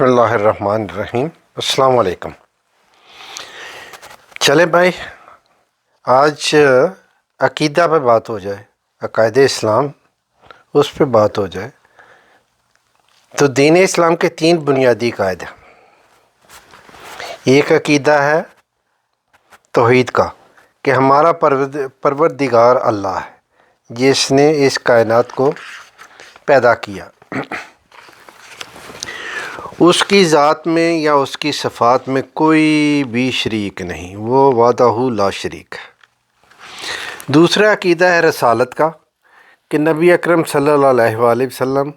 بسم اللہ الرحمن الرحیم۔ السلام علیکم۔ چلے بھائی، آج عقیدہ پہ بات ہو جائے، عقائد اسلام، اس پہ بات ہو جائے۔ تو دین اسلام کے 3 بنیادی قاعدے۔ ایک عقیدہ ہے توحید کا کہ ہمارا پروردگار اللہ ہے جس نے اس کائنات کو پیدا کیا، اس کی ذات میں یا اس کی صفات میں کوئی بھی شریک نہیں، وہ وحدہ لا شریک ہے۔ دوسرا عقیدہ ہے رسالت کا کہ نبی اکرم صلی اللہ علیہ وآلہ وسلم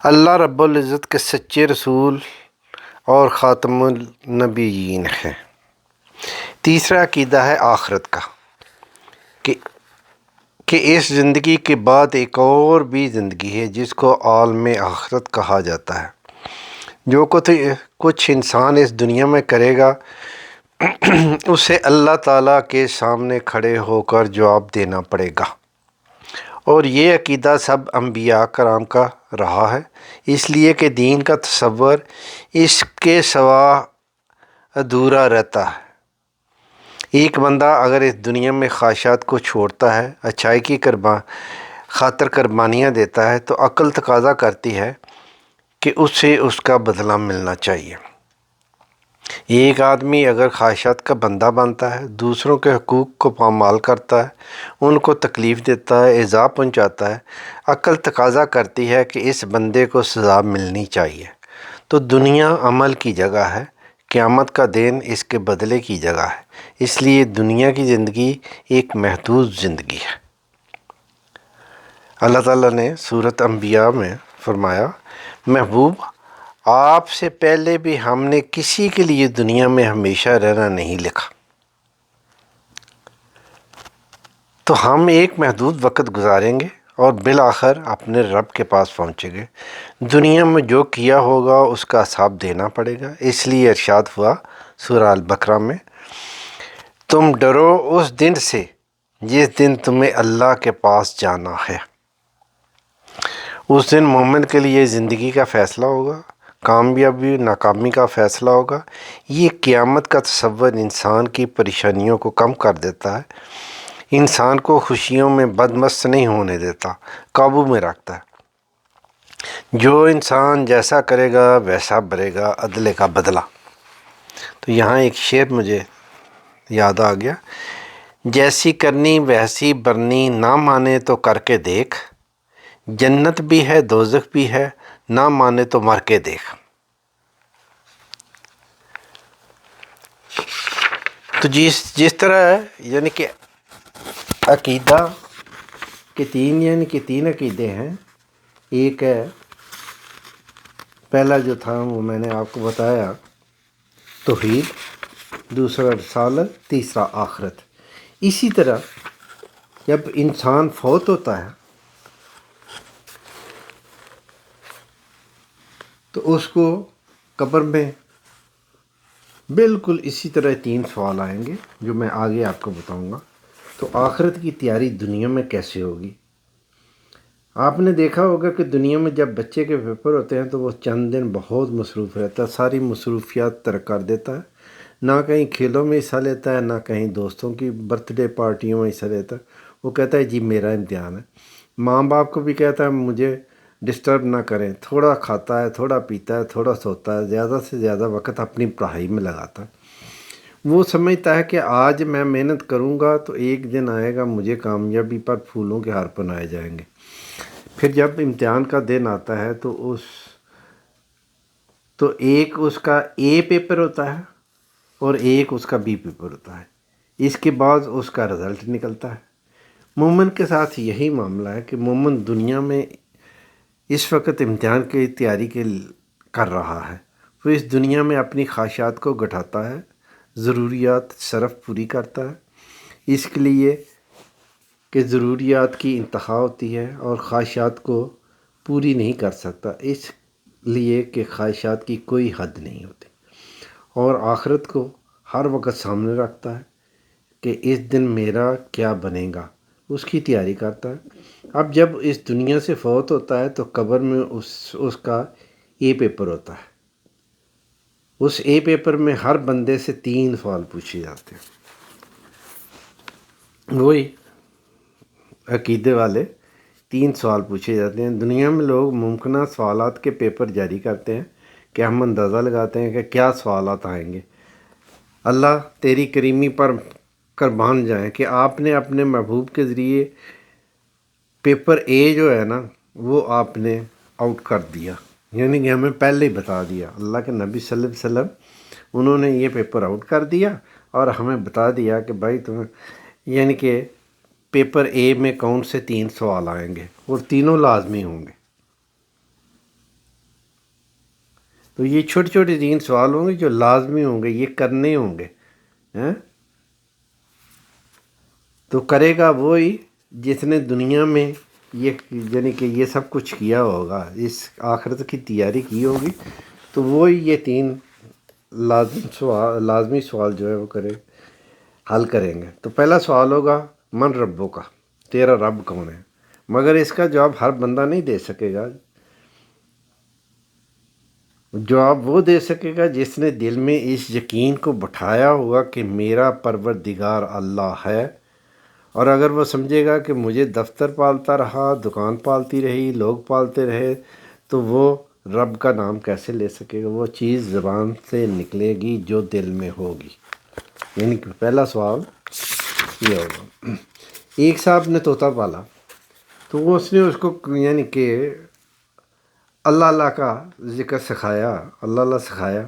اللہ رب العزت کے سچے رسول اور خاتم النبیین ہیں۔ تیسرا عقیدہ ہے آخرت کا کہ اس زندگی کے بعد ایک اور بھی زندگی ہے جس کو عالم آخرت کہا جاتا ہے۔ جو کچھ انسان اس دنیا میں کرے گا اسے اللہ تعالیٰ کے سامنے کھڑے ہو کر جواب دینا پڑے گا، اور یہ عقیدہ سب انبیاء کرام کا رہا ہے، اس لیے کہ دین کا تصور اس کے سوا ادھورا رہتا ہے۔ ایک بندہ اگر اس دنیا میں خواہشات کو چھوڑتا ہے، اچھائی کی خاطر قربانیاں دیتا ہے، تو عقل تقاضا کرتی ہے کہ اسے اس کا بدلہ ملنا چاہیے۔ ایک آدمی اگر خواہشات کا بندہ بنتا ہے، دوسروں کے حقوق کو پامال کرتا ہے، ان کو تکلیف دیتا ہے، ایذا پہنچاتا ہے، عقل تقاضا کرتی ہے کہ اس بندے کو سزا ملنی چاہیے۔ تو دنیا عمل کی جگہ ہے، قیامت کا دن اس کے بدلے کی جگہ ہے، اس لیے دنیا کی زندگی ایک محدود زندگی ہے۔ اللہ تعالیٰ نے سورۃ انبیاء میں فرمایا، محبوب آپ سے پہلے بھی ہم نے کسی کے لیے دنیا میں ہمیشہ رہنا نہیں لکھا، تو ہم ایک محدود وقت گزاریں گے اور بالآخر اپنے رب کے پاس پہنچیں گے۔ دنیا میں جو کیا ہوگا اس کا حساب دینا پڑے گا، اس لیے ارشاد ہوا سورہ البقرہ میں، تم ڈرو اس دن سے جس دن تمہیں اللہ کے پاس جانا ہے۔ اس دن مومن کے لیے زندگی کا فیصلہ ہوگا، کامیابی ناکامی کا فیصلہ ہوگا۔ یہ قیامت کا تصور انسان کی پریشانیوں کو کم کر دیتا ہے، انسان کو خوشیوں میں بدمست نہیں ہونے دیتا، قابو میں رکھتا ہے۔ جو انسان جیسا کرے گا ویسا بھرے گا عدل کا بدلہ۔ تو یہاں ایک شعر مجھے یاد آ گیا، جیسی کرنی ویسی برنی، نہ مانے تو کر کے دیکھ، جنت بھی ہے دوزخ بھی ہے، نہ مانے تو مر کے دیکھ۔ تو جس طرح یعنی کہ عقیدہ کے 3 عقیدے ہیں۔ ایک ہے، پہلا جو تھا وہ میں نے آپ کو بتایا توحید، دوسرا رسالت، تیسرا آخرت۔ اسی طرح جب انسان فوت ہوتا ہے تو اس کو قبر میں بالکل اسی طرح 3 سوال آئیں گے جو میں آگے آپ کو بتاؤں گا۔ تو آخرت کی تیاری دنیا میں کیسے ہوگی؟ آپ نے دیکھا ہوگا کہ دنیا میں جب بچے کے پیپر ہوتے ہیں تو وہ چند دن بہت مصروف رہتا ہے، ساری مصروفیات ترک کر دیتا ہے، نہ کہیں کھیلوں میں حصہ لیتا ہے، نہ کہیں دوستوں کی برتھ ڈے پارٹیوں میں حصہ لیتا ہے۔ وہ کہتا ہے جی میرا امتحان ہے۔ ماں باپ کو بھی کہتا ہے مجھے ڈسٹرب نہ کریں، تھوڑا کھاتا ہے، تھوڑا پیتا ہے، تھوڑا سوتا ہے، زیادہ سے زیادہ وقت اپنی پڑھائی میں لگاتا ہے۔ وہ سمجھتا ہے کہ آج میں محنت کروں گا تو ایک دن آئے گا مجھے کامیابی پر پھولوں کے ہار پہنائے جائیں گے۔ پھر جب امتحان کا دن آتا ہے تو ایک اس کا اے پیپر ہوتا ہے اور ایک اس کا بی پیپر ہوتا ہے، اس کے بعد اس کا رزلٹ نکلتا ہے۔ مومن کے ساتھ یہی معاملہ ہے کہ مومن دنیا میں اس وقت امتحان کی تیاری کر رہا ہے، وہ اس دنیا میں اپنی خواہشات کو گھٹاتا ہے، ضروریات صرف پوری کرتا ہے، اس کے لیے کہ ضروریات کی انتہا ہوتی ہے اور خواہشات کو پوری نہیں کر سکتا، اس لیے کہ خواہشات کی کوئی حد نہیں ہوتی، اور آخرت کو ہر وقت سامنے رکھتا ہے کہ اس دن میرا کیا بنے گا، اس کی تیاری کرتا ہے۔ اب جب اس دنیا سے فوت ہوتا ہے تو قبر میں اس کا اے پیپر ہوتا ہے، اس اے پیپر میں ہر بندے سے 3 سوال پوچھے جاتے ہیں، وہی عقیدے والے 3 سوال پوچھے جاتے ہیں۔ دنیا میں لوگ ممکنہ سوالات کے پیپر جاری کرتے ہیں کہ ہم اندازہ لگاتے ہیں کہ کیا سوالات آئیں گے۔ اللہ تیری کریمی پر قربان جائیں کہ آپ نے اپنے محبوب کے ذریعے پیپر اے جو ہے نا وہ آپ نے آؤٹ کر دیا، یعنی کہ ہمیں پہلے ہی بتا دیا۔ اللہ کے نبی صلی اللہ علیہ وسلم انہوں نے یہ پیپر آؤٹ کر دیا اور ہمیں بتا دیا کہ بھائی تمہیں یعنی کہ پیپر اے میں کون سے 3 سوال آئیں گے اور تینوں لازمی ہوں گے۔ تو یہ چھوٹے چھوٹے 3 سوال ہوں گے جو لازمی ہوں گے، یہ کرنے ہوں گے۔ تو کرے گا وہی جس نے دنیا میں یہ یعنی کہ یہ سب کچھ کیا ہوگا، اس آخرت کی تیاری کی ہوگی، تو وہی یہ 3 لازمی سوال جو ہے وہ حل کریں گے۔ تو پہلا سوال ہوگا من ربوں کا، تیرا رب کون ہے؟ مگر اس کا جواب ہر بندہ نہیں دے سکے گا، جواب وہ دے سکے گا جس نے دل میں اس یقین کو بٹھایا ہوگا کہ میرا پروردگار اللہ ہے، اور اگر وہ سمجھے گا کہ مجھے دفتر پالتا رہا، دکان پالتی رہی، لوگ پالتے رہے، تو وہ رب کا نام کیسے لے سکے گا؟ وہ چیز زبان سے نکلے گی جو دل میں ہوگی۔ یعنی کہ پہلا سوال یہ ہوگا۔ ایک صاحب نے طوطا پالا، تو وہ اس نے اس کو یعنی کہ اللہ اللہ کا ذکر سکھایا، اللہ اللہ سکھایا،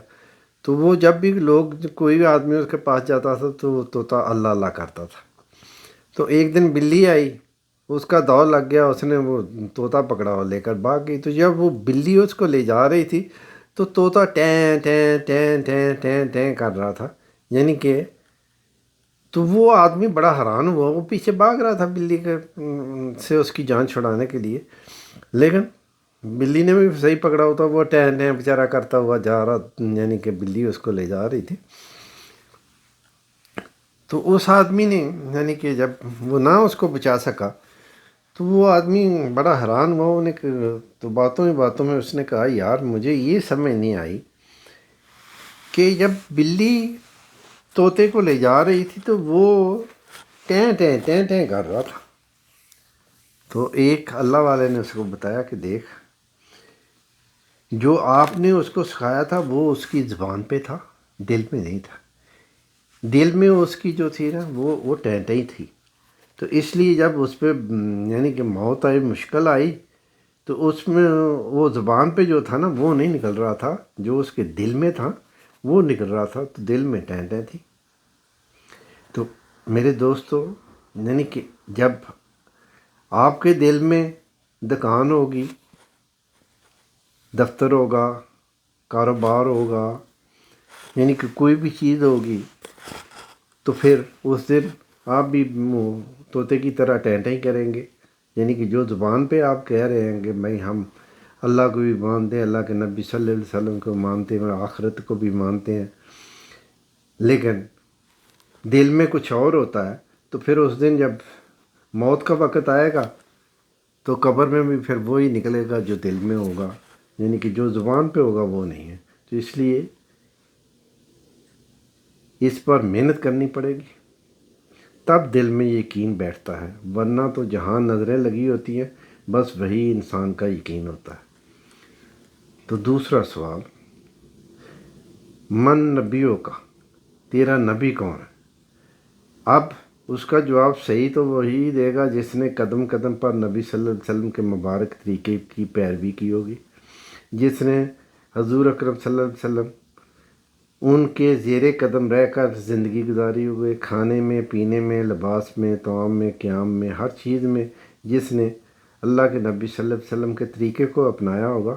تو وہ جب بھی لوگ کوئی بھی آدمی اس کے پاس جاتا تھا تو وہ طوطا اللہ اللہ کرتا تھا۔ تو ایک دن بلی آئی، اس کا دوڑ لگ گیا، اس نے وہ طوطا پکڑا اور لے کر بھاگ گئی۔ تو جب وہ بلی اس کو لے جا رہی تھی تو طوطا ten ten ten ten ten ten کر رہا تھا، یعنی کہ تو وہ آدمی بڑا حیران ہوا، وہ پیچھے بھاگ رہا تھا بلی کے سے اس کی جان چھڑانے کے لیے، لیکن بلی نے بھی صحیح پکڑا ہوتا، وہ ٹین ٹین بیچارہ کرتا ہوا جا رہا، یعنی کہ بلی اس کو لے جا رہی تھی۔ تو اس آدمی نے یعنی کہ جب وہ نہ اس کو بچا سکا تو وہ آدمی بڑا حیران ہوا، انہیں تو باتوں ہی باتوں میں اس نے کہا یار مجھے یہ سمجھ نہیں آئی کہ جب بلی طوطے کو لے جا رہی تھی تو وہ ٹین ٹین ٹین ٹین کر رہا تھا۔ تو ایک اللہ والے نے اس کو بتایا کہ دیکھ، جو آپ نے اس کو سکھایا تھا وہ اس کی زبان پہ تھا، دل میں نہیں تھا۔ دل میں اس کی جو تھی نا وہ ٹینٹیں ہی تھی، تو اس لیے جب اس پہ یعنی کہ موت آئی، مشکل آئی، تو اس میں وہ زبان پہ جو تھا نا وہ نہیں نکل رہا تھا، جو اس کے دل میں تھا وہ نکل رہا تھا، تو دل میں ٹینٹیں تھی۔ تو میرے دوستو، یعنی کہ جب آپ کے دل میں دکان ہوگی، دفتر ہوگا، کاروبار ہوگا، یعنی کہ کوئی بھی چیز ہوگی، تو پھر اس دن آپ بھی طوطے کی طرح ٹینٹیں کریں گے، یعنی کہ جو زبان پہ آپ کہہ رہے ہیں کہ بھائی ہم اللہ کو بھی مانتے ہیں، اللہ کے نبی صلی اللہ علیہ وسلم کو مانتے ہیں، آخرت کو بھی مانتے ہیں، لیکن دل میں کچھ اور ہوتا ہے، تو پھر اس دن جب موت کا وقت آئے گا تو قبر میں بھی پھر وہی نکلے گا جو دل میں ہوگا، یعنی کہ جو زبان پہ ہوگا وہ نہیں ہے۔ تو اس لیے اس پر محنت کرنی پڑے گی، تب دل میں یقین بیٹھتا ہے، ورنہ تو جہاں نظریں لگی ہوتی ہیں بس وہی انسان کا یقین ہوتا ہے۔ تو دوسرا سوال، من نبیوں کا، تیرا نبی کون ہے؟ اب اس کا جواب صحیح تو وہی دے گا جس نے قدم قدم پر نبی صلی اللہ علیہ وسلم کے مبارک طریقے کی پیروی کی ہوگی، جس نے حضور اکرم صلی اللہ علیہ وسلم ان کے زیر قدم رہ کر زندگی گزاری ہوئے، کھانے میں، پینے میں، لباس میں، طعام میں، قیام میں، ہر چیز میں جس نے اللہ کے نبی صلی اللہ علیہ وسلم کے طریقے کو اپنایا ہوگا،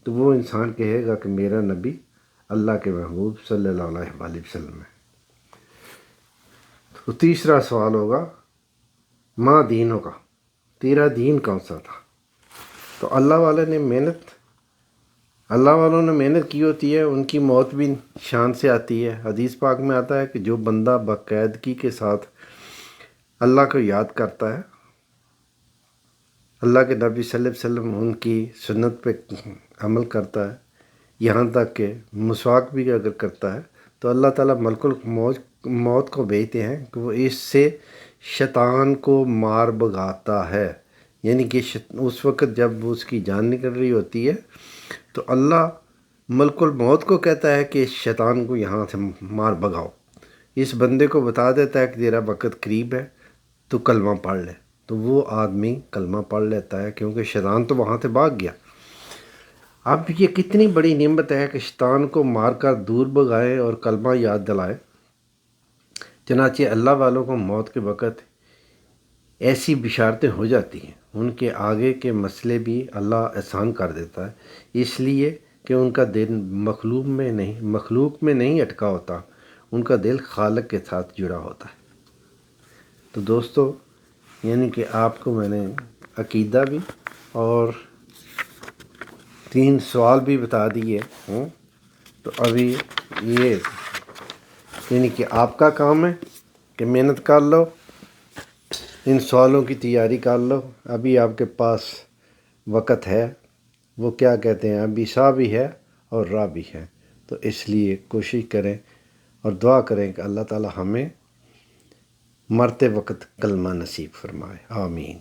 تو وہ انسان کہے گا کہ میرا نبی اللہ کے محبوب صلی اللہ علیہ وآلہ وسلم ہے۔ تو تیسرا سوال ہوگا، ماں دینوں کا، تیرا دین کون سا تھا؟ تو اللہ والوں نے محنت کی ہوتی ہے، ان کی موت بھی شان سے آتی ہے۔ حدیث پاک میں آتا ہے کہ جو بندہ باقاعدگی کے ساتھ اللہ کو یاد کرتا ہے، اللہ کے نبی صلی اللہ علیہ وسلم ان کی سنت پہ عمل کرتا ہے، یہاں تک کہ مسواک بھی اگر کرتا ہے تو اللہ تعالیٰ ملک موت کو بھیجتے ہیں کہ وہ اس سے شیطان کو مار بھگاتا ہے، یعنی کہ اس وقت جب اس کی جان نکل رہی ہوتی ہے تو اللہ ملک الموت کو کہتا ہے کہ اس شیطان کو یہاں سے مار بھگاؤ، اس بندے کو بتا دیتا ہے کہ تیرا وقت قریب ہے تو کلمہ پڑھ لے، تو وہ آدمی کلمہ پڑھ لیتا ہے کیونکہ شیطان تو وہاں سے بھاگ گیا۔ اب یہ کتنی بڑی نعمت ہے کہ شیطان کو مار کر دور بھگائے اور کلمہ یاد دلائے۔ چنانچہ اللہ والوں کو موت کے وقت ایسی بشارتیں ہو جاتی ہیں، ان کے آگے کے مسئلے بھی اللہ آسان کر دیتا ہے، اس لیے کہ ان کا دل مخلوق میں نہیں اٹکا ہوتا، ان کا دل خالق کے ساتھ جڑا ہوتا ہے۔ تو دوستو، یعنی کہ آپ کو میں نے عقیدہ بھی اور 3 سوال بھی بتا دیے ہیں، تو ابھی یہ یعنی کہ آپ کا کام ہے کہ محنت کر لو، ان سوالوں کی تیاری کر لو۔ ابھی آپ کے پاس وقت ہے، وہ کیا کہتے ہیں، ابھی سا بھی ہے اور راہ بھی ہے، تو اس لیے کوشش کریں اور دعا کریں کہ اللہ تعالی ہمیں مرتے وقت کلمہ نصیب فرمائے، آمین۔